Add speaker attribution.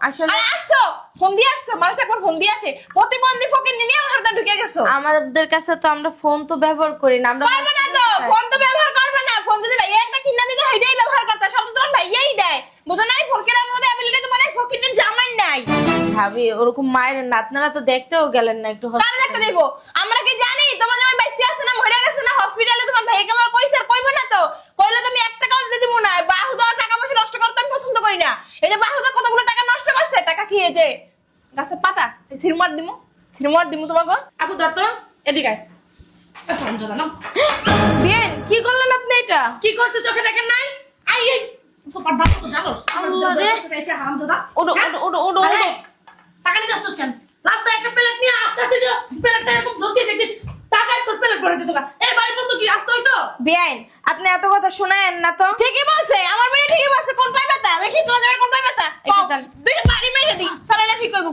Speaker 1: আসলে
Speaker 2: আরে আসছো ফোন দিয়ে আসছো, মানুষ একবার ফোন দিয়ে আসে, প্রতিবন্ধী ফকির নিয়ে আমার হাতে ঢুকে গেছো।
Speaker 1: আমাদের কাছে তো আমরা ফোন তো ব্যবহার করি না, আমরা
Speaker 2: পারবে না তো, ফোন তো ব্যবহার করবে না। ফোন যদি ভাইয়া একটা কিনা দিতে হেইটাই ব্যবহার করতে, সব তো তোমার ভাইয়াই দেয়। বুঝো নাই, ফকিরের মধ্যে অ্যাবিলিটি তোমার এই ফকিরের জামাই নাই।
Speaker 1: ভাবি ওরকম মায়ের না, আপনারা তো দেখতেও গেলেন না একটু
Speaker 2: কার দেখতে দেবো? আমরা কি জানি তোমার জামাই বাচ্চা আছে না মরে গেছে না হসপিটালে? তোমার ভাইকে আমার কইছে আর কইবে না তো? কইলে তুমি 1 টাকাও দিতে দিব না। বাহু দেওয়া টাকা পয়সা নষ্ট করতে আমি পছন্দ করি না। এই যে বাহু দেওয়া কতগুলো টাকা নষ্ট করছে, টাকা কি এই যে গাছের পাতা সিরমার দিমু তোমাকে।
Speaker 3: আপু ধর তো, এদিকে আয়। হারামজাদা না,
Speaker 1: বিয়েন কি করলেন আপনি এটা?
Speaker 3: কি করছে চোখে দেখেন নাই? আই এই সুপার দাম তো জানো?
Speaker 1: আল্লাহ রে।
Speaker 3: এসে হারামজাদা।
Speaker 1: ওডো
Speaker 3: হ্যাঁ?
Speaker 1: ওডো ওডো ওডো
Speaker 3: আরে, টাকা নিতে আসছিস কেন? রাস্তায় একটা প্লেট নিয়ে আস্তে আস্তে যে প্লেটটা এরকম ধরতে দেখিস, টাকায় তোর প্লেট ভরে দিত। এই বাড়ি বন্ধু কি আসতে হইতো?
Speaker 1: বিয়েন আপনি এত কথা শুনায়েন না তো।
Speaker 2: ঠিকই বলছে, আমার মেয়ে ঠিকই বলছে। কোন পাই ব্যথা দেখি তোমার জামাই কোন পাই ব্যথা?
Speaker 1: একটু দেন।
Speaker 2: দুইটা বাড়ি মেরে দিই তাহলে না ঠিক হইব।